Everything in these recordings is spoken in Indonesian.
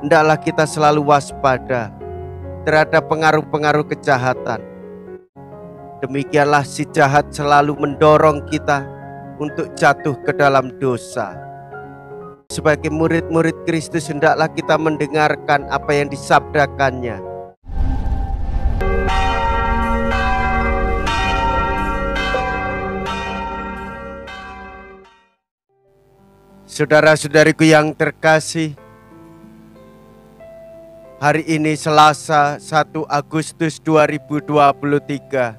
hendaklah kita selalu waspada terhadap pengaruh-pengaruh kejahatan. Demikianlah si jahat selalu mendorong kita untuk jatuh ke dalam dosa. Sebagai murid-murid Kristus, hendaklah kita mendengarkan apa yang disabdakannya. Saudara-saudariku yang terkasih, hari ini Selasa 1 Agustus 2023.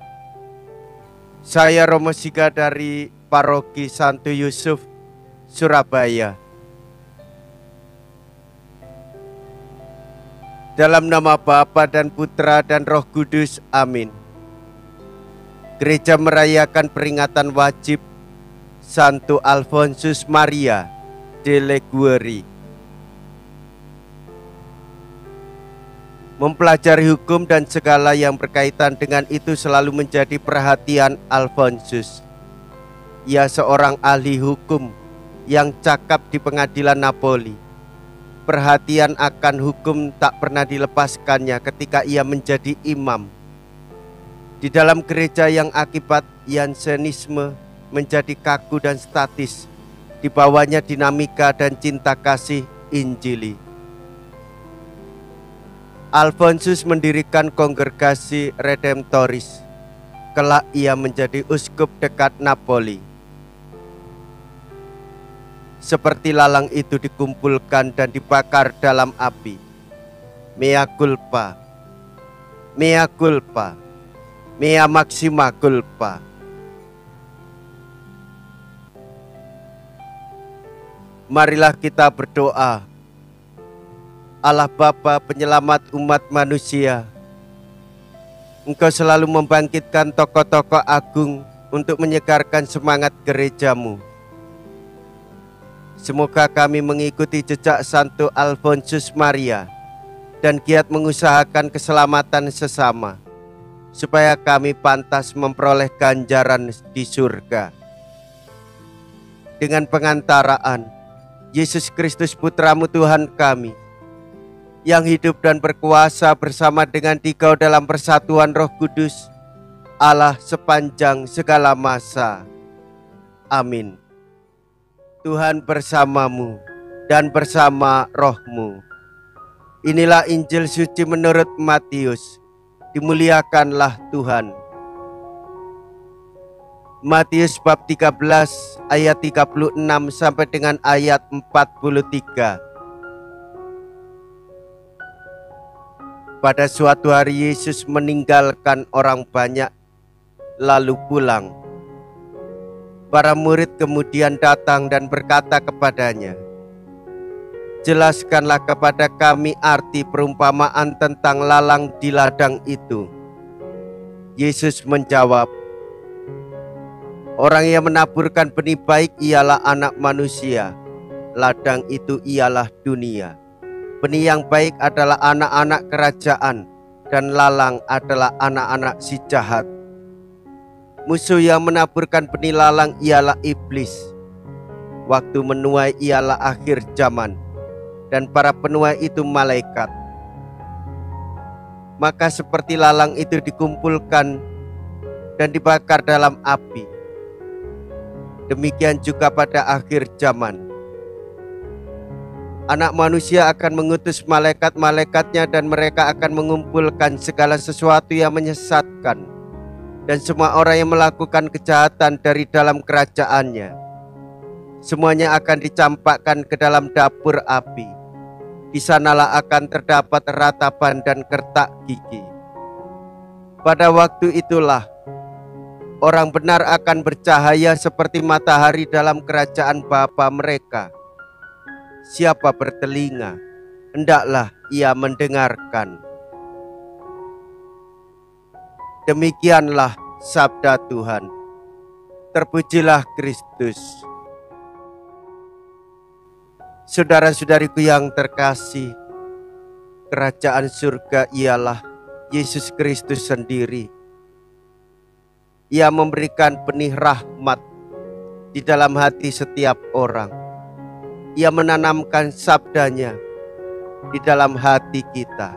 Saya Romo Siga dari Paroki Santo Yusuf, Surabaya. Dalam nama Bapa dan Putra dan Roh Kudus, amin. Gereja merayakan peringatan wajib Santo Alfonsus Maria de Liguori. Mempelajari hukum dan segala yang berkaitan dengan itu selalu menjadi perhatian Alfonsus. Ia seorang ahli hukum yang cakap di pengadilan Napoli. Perhatian akan hukum tak pernah dilepaskannya ketika ia menjadi imam. Di dalam gereja yang akibat Jansenisme menjadi kaku dan statis, di bawahnya dinamika dan cinta kasih Injili. Alfonsus mendirikan kongregasi Redemptoris. Kelak ia menjadi uskup dekat Napoli. Seperti lalang itu dikumpulkan dan dibakar dalam api. Mea culpa, mea culpa, mea maxima culpa. Marilah kita berdoa. Allah Bapa penyelamat umat manusia, Engkau selalu membangkitkan tokoh-tokoh agung untuk menyegarkan semangat gerejamu. Semoga kami mengikuti jejak Santo Alfonsus Maria dan giat mengusahakan keselamatan sesama, supaya kami pantas memperoleh ganjaran di surga. Dengan pengantaraan Yesus Kristus Putramu Tuhan kami, yang hidup dan berkuasa bersama dengan Dikau dalam persatuan Roh Kudus, Allah sepanjang segala masa. Amin. Tuhan bersamamu dan bersama rohmu. Inilah Injil suci menurut Matius. Dimuliakanlah Tuhan. Matius bab 13 ayat 36 sampai dengan ayat 43. Pada suatu hari Yesus meninggalkan orang banyak lalu pulang. Para murid kemudian datang dan berkata kepadanya, "Jelaskanlah kepada kami arti perumpamaan tentang lalang di ladang itu." Yesus menjawab, "Orang yang menaburkan benih baik ialah anak manusia. Ladang itu ialah dunia. Benih yang baik adalah anak-anak kerajaan, dan lalang adalah anak-anak si jahat. Musuh yang menaburkan benih lalang ialah iblis. Waktu menuai ialah akhir zaman, dan para penuai itu malaikat. Maka seperti lalang itu dikumpulkan dan dibakar dalam api, demikian juga pada akhir zaman. Anak manusia akan mengutus malaikat-malaikatnya dan mereka akan mengumpulkan segala sesuatu yang menyesatkan dan semua orang yang melakukan kejahatan dari dalam kerajaannya. Semuanya akan dicampakkan ke dalam dapur api. Di sanalah akan terdapat ratapan dan kertak gigi. Pada waktu itulah orang benar akan bercahaya seperti matahari dalam kerajaan Bapa mereka. Siapa bertelinga, hendaklah ia mendengarkan." Demikianlah sabda Tuhan. Terpujilah Kristus. Saudara-saudariku yang terkasih, kerajaan surga ialah Yesus Kristus sendiri. Ia memberikan benih rahmat di dalam hati setiap orang. Ia menanamkan sabdanya di dalam hati kita.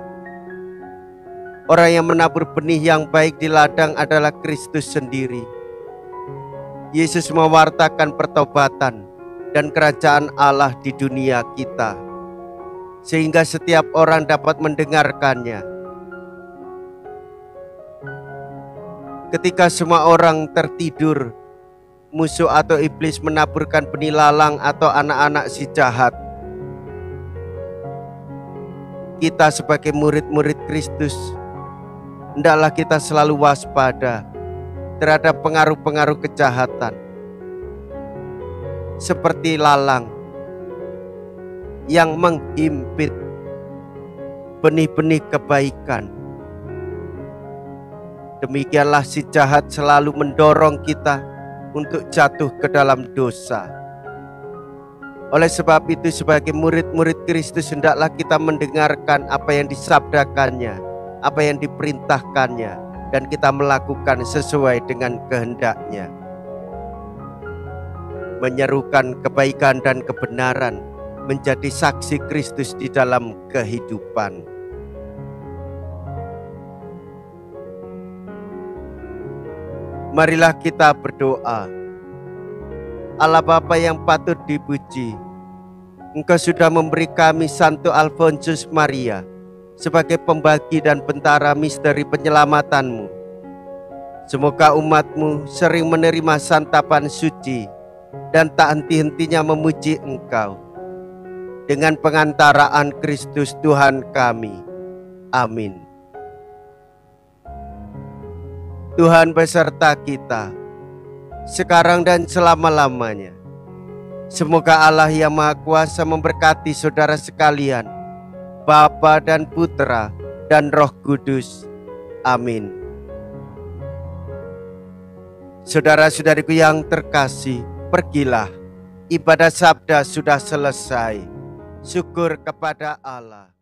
Orang yang menabur benih yang baik di ladang adalah Kristus sendiri. Yesus mewartakan pertobatan dan kerajaan Allah di dunia kita, sehingga setiap orang dapat mendengarkannya. Ketika semua orang tertidur, musuh atau iblis menaburkan benih lalang atau anak-anak si jahat. Kita sebagai murid-murid Kristus, hendaklah kita selalu waspada terhadap pengaruh-pengaruh kejahatan, seperti lalang yang menghimpit benih-benih kebaikan. Demikianlah si jahat selalu mendorong kita untuk jatuh ke dalam dosa. Oleh sebab itu, sebagai murid-murid Kristus, hendaklah kita mendengarkan apa yang disabdakannya, apa yang diperintahkannya, dan kita melakukan sesuai dengan kehendaknya. Menyerukan kebaikan dan kebenaran, menjadi saksi Kristus di dalam kehidupan. Marilah kita berdoa. Allah Bapa yang patut dipuji, Engkau sudah memberi kami Santo Alfonsus Maria sebagai pembagi dan bentara misteri penyelamatanmu. Semoga umatmu sering menerima santapan suci dan tak henti-hentinya memuji Engkau dengan pengantaraan Kristus Tuhan kami. Amin. Tuhan beserta kita, sekarang dan selama-lamanya. Semoga Allah yang Maha Kuasa memberkati saudara sekalian, Bapa dan Putra dan Roh Kudus. Amin. Saudara-saudariku yang terkasih, pergilah. Ibadah sabda sudah selesai. Syukur kepada Allah.